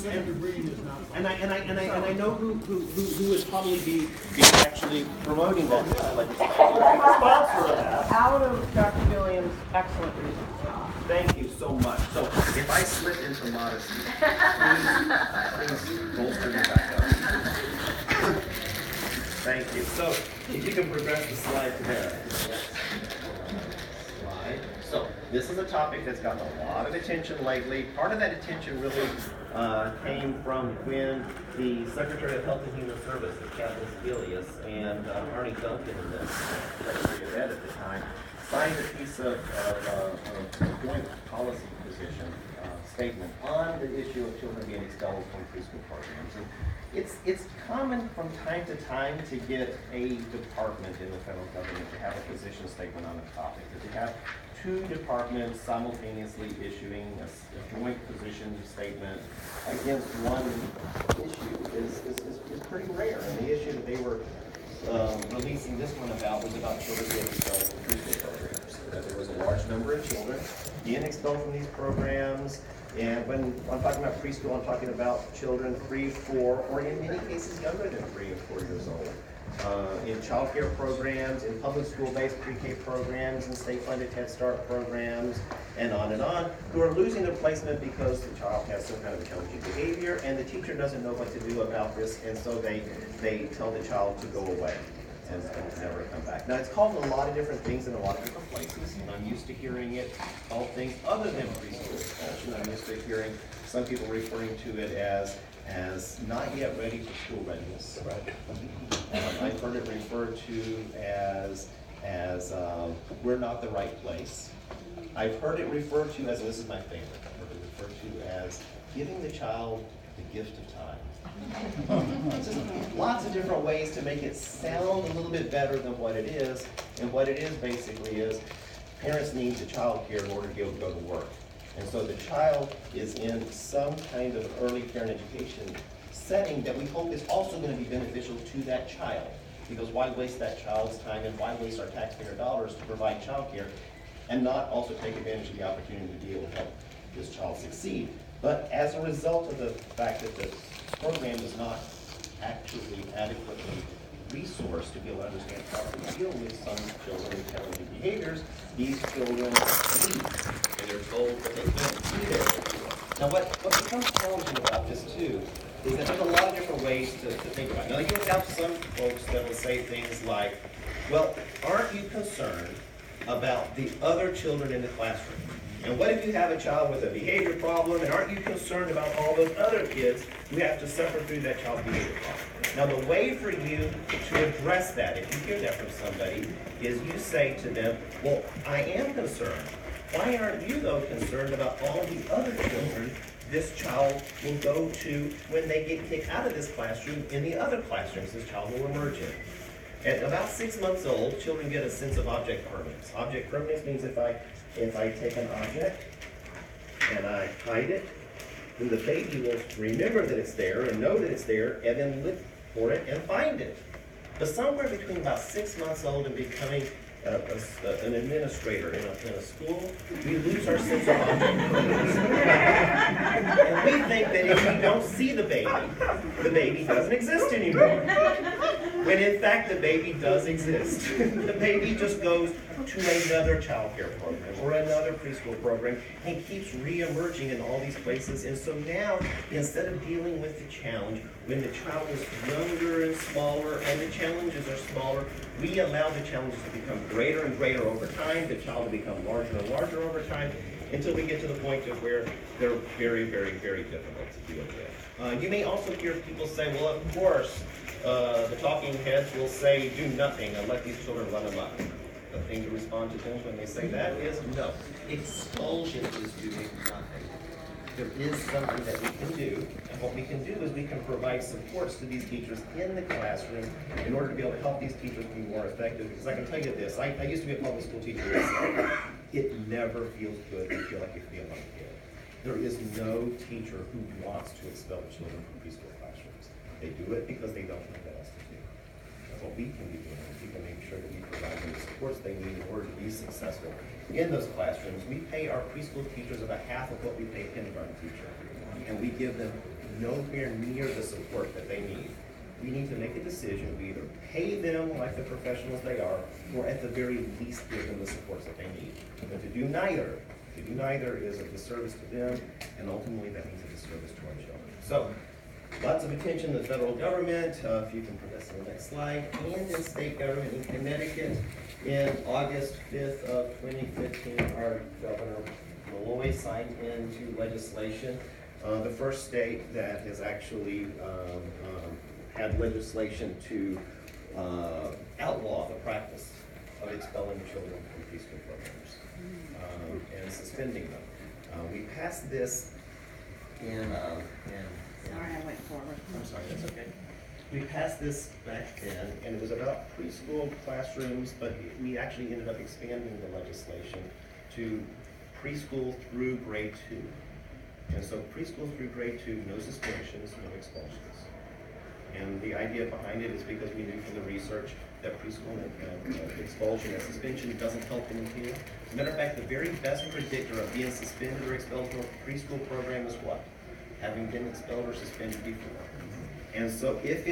I know who would probably be actually promoting that sponsor of that. Out of Dr. Gilliam's excellent research. Thank you so much. So if I slip into modesty, please bolster me back up. Thank you. So if you can progress the slide to there. Slide. So this is a topic that's gotten a lot of attention lately. Part of that attention really came from when the Secretary of Health and Human Services, Kathleen Sebelius, and Arnie Duncan, the Secretary of Ed at the time, signed a piece of joint policy position statement on the issue of children being expelled from preschool programs. And it's common from time to time to get a department in the federal government to have a position statement on a topic, but to have two departments simultaneously issuing a joint position statement against one issue is pretty rare. And the issue that they were releasing this one about was about children being expelled from preschool programs. That there was a large number of children being expelled from these programs. And when I'm talking about preschool, I'm talking about children 3, 4, or in many cases younger than 3 and 4 years old. In child care programs, in public school-based pre-K programs, in state-funded Head Start programs, and on, who are losing their placement because the child has some kind of challenging behavior and the teacher doesn't know what to do about this, and so they tell the child to go away and never come back. Now, it's called a lot of different things in a lot of different places, and I'm used to hearing it called things other than preschool expulsion. I'm used to hearing some people referring to it as not yet ready for school readiness. I've heard it referred to as we're not the right place. I've heard it referred to as, and this is my favorite, I've heard it referred to as giving the child the gift of time. Just lots of different ways to make it sound a little bit better than what it is. And what it is basically is parents need the child care in order to be able to go to work. And so the child is in some kind of early care and education setting that we hope is also going to be beneficial to that child. Because why waste that child's time and why waste our taxpayer dollars to provide child care and not also take advantage of the opportunity to be able to help this child succeed? But as a result of the fact that the program is not actually adequately resourced to be able to understand how to deal with some children with challenging behaviors, these children leave, and they're told that they can't be there. Now what becomes challenging about this too is that there's a lot of different ways to think about it. Now you have some folks that will say things like, well, aren't you concerned about the other children in the classroom? And what if you have a child with a behavior problem, and aren't you concerned about all those other kids who have to suffer through that child's behavior problem? Now the way for you to address that, if you hear that from somebody, is you say to them, well, I am concerned. Why aren't you, though, concerned about all the other children this child will go to when they get kicked out of this classroom in the other classrooms this child will emerge in? At about 6 months old, children get a sense of object permanence. Object permanence means if I take an object and I hide it, then the baby will remember that it's there and know that it's there and then look for it and find it. But somewhere between about 6 months old and becoming an administrator in a school, we lose our sense of object permanence. And we think that if we don't see the baby doesn't exist anymore. When in fact the baby does exist. The baby just goes to another child care program or another preschool program and keeps re-emerging in all these places. And so now, instead of dealing with the challenge, when the child is younger and smaller and the challenges are smaller, we allow the challenges to become greater and greater over time, the child to become larger and larger over time, until we get to the point of where they're very, very, very difficult to deal with. You may also hear people say, well, of course, the talking heads will say, do nothing and let these children run amok. The thing to respond to them when they say that is no. Expulsion is doing nothing. There is something that we can do, and what we can do is we can provide supports to these teachers in the classroom in order to be able to help these teachers be more effective. Because I can tell you this, I used to be a public school teacher. It never feels good to feel like you feel like a kid. There is no teacher who wants to expel children from preschool classrooms. They do it because they don't know what else to do. That's what we can be doing. We can make sure that we provide them the supports they need in order to be successful in those classrooms. We pay our preschool teachers about half of what we pay a kindergarten teacher. And we give them nowhere near the support that they need, we need to make a decision. We either pay them like the professionals they are, or at the very least give them the supports that they need. But to do neither is a disservice to them, and ultimately that means a disservice to our children. So, lots of attention to the federal government, if you can put this on the next slide, and in state government in Connecticut. In August 5th of 2015, our Governor Malloy signed into legislation, the first state that has actually had legislation to outlaw the practice of expelling children from preschool programs and suspending them. We passed this in Sorry, I went forward. I'm sorry, that's okay. We passed this back then, and it was about preschool classrooms, but we actually ended up expanding the legislation to preschool through grade 2. And so preschool through grade 2, no suspensions, no expulsions. And the idea behind it is because we knew from the research that preschool expulsion and suspension doesn't help them in here. As a matter of fact, the very best predictor of being suspended or expelled from a preschool program is what? Having been expelled or suspended before. And so if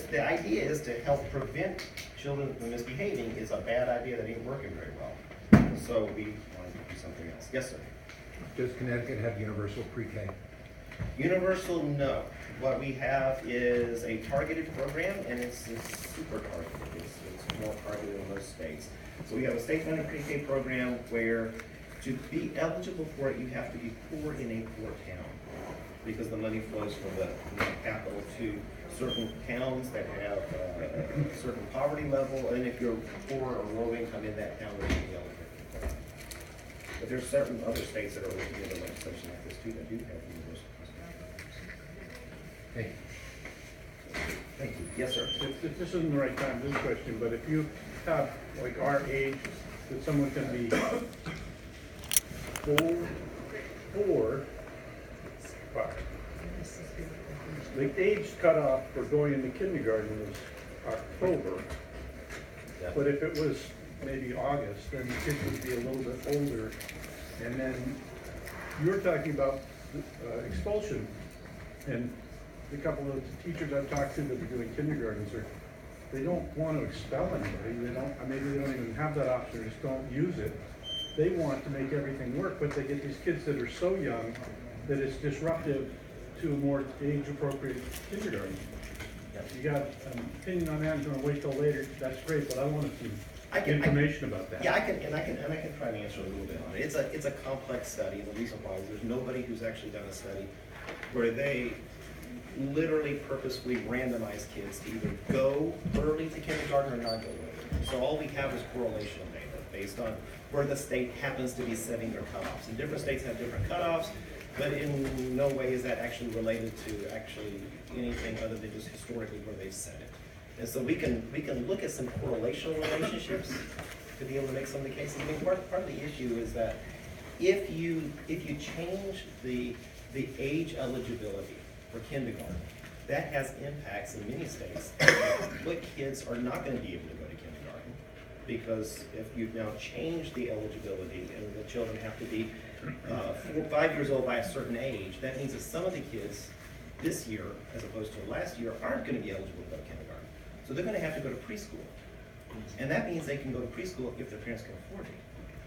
the idea is to help prevent children from misbehaving, it's a bad idea that ain't working very well. And so we wanted to do something else. Yes, sir. Does Connecticut have universal pre-K? Universal, no. What we have is a targeted program, and it's super targeted. It's more targeted in most states. So we have a state-funded pre-K program where to be eligible for it, you have to be poor in a poor town, because the money flows from the capital to certain towns that have a certain poverty level, and if you're poor or low income in that town, you're eligible for that. But there's certain other states that are looking at a legislation like this too that do have universal. Thank you. Thank you. Yes, sir. If this isn't the right time for this question, but if you have, like our age, that someone can be 4, 5. The age cutoff for going into kindergarten is October. But if it was maybe August, then the kids would be a little bit older. And then you're talking about expulsion. And a couple of teachers I've talked to that are doing kindergartens, they don't want to expel anybody. They don't, maybe they don't even have that option, or just don't use it. They want to make everything work, but they get these kids that are so young that it's disruptive to a more age-appropriate kindergarten. You got an opinion on that? I'm going to wait till later. That's great, but I want some information about that. Yeah, I can try and answer a little bit on it. It's a complex study, and the reason why is there's nobody who's actually done a study where they literally purposefully randomize kids to either go early to kindergarten or not go early. So all we have is correlational data based on where the state happens to be setting their cutoffs. And different states have different cutoffs, but in no way is that actually related to actually anything other than just historically where they've set it. And so we can look at some correlational relationships to be able to make some of the cases. I mean, part of the issue is that if you change the age eligibility for kindergarten, that has impacts in many states. What kids are not going to be able to go to kindergarten, because if you've now changed the eligibility and the children have to be 4 or 5 years old by a certain age, that means that some of the kids this year, as opposed to last year, aren't going to be eligible to go to kindergarten. So they're going to have to go to preschool. And that means they can go to preschool if their parents can afford it,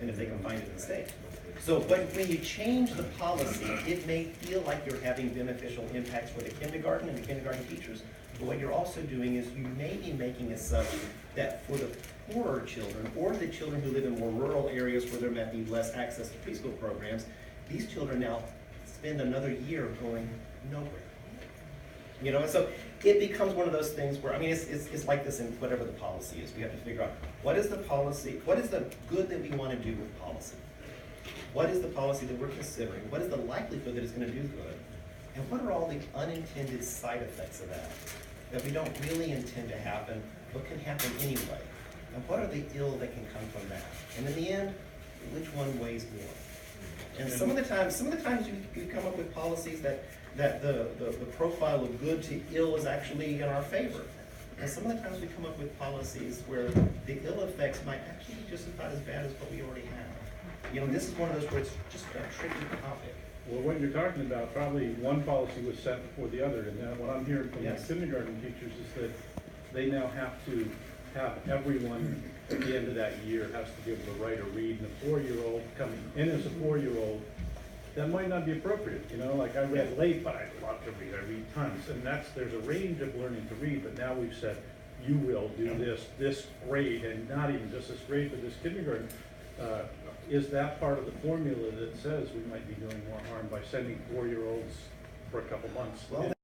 and if they can find it in the state. So when you change the policy, it may feel like you're having beneficial impacts for the kindergarten and the kindergarten teachers, but what you're also doing is you may be making it such that for the poorer children, or the children who live in more rural areas where there might be less access to preschool programs, these children now spend another year going nowhere. You know, and so it becomes one of those things where, I mean, it's like this in whatever the policy is. We have to figure out, what is the policy, what is the good that we want to do with policy? What is the policy that we're considering? What is the likelihood that it's going to do good? And what are all the unintended side effects of that we don't really intend to happen, but can happen anyway? And what are the ill that can come from that? And in the end, which one weighs more? And some of the times you come up with policies that the profile of good to ill is actually in our favor. And some of the times we come up with policies where the ill effects might actually be just about as bad as what we already have. You know, this is one of those where it's just a tricky topic. Well, what you're talking about, probably one policy was set before the other, and then what I'm hearing from the Yes. kindergarten teachers is that they now have to have everyone at the end of that year has to be able to write or read, and a 4-year-old coming in as a 4-year-old, that might not be appropriate, you know, like I read late, but I love to read, I read tons, and there's a range of learning to read, but now we've said, you will do this grade, and not even just this grade, but this kindergarten. Is that part of the formula that says we might be doing more harm by sending 4-year-olds for a couple months? Well,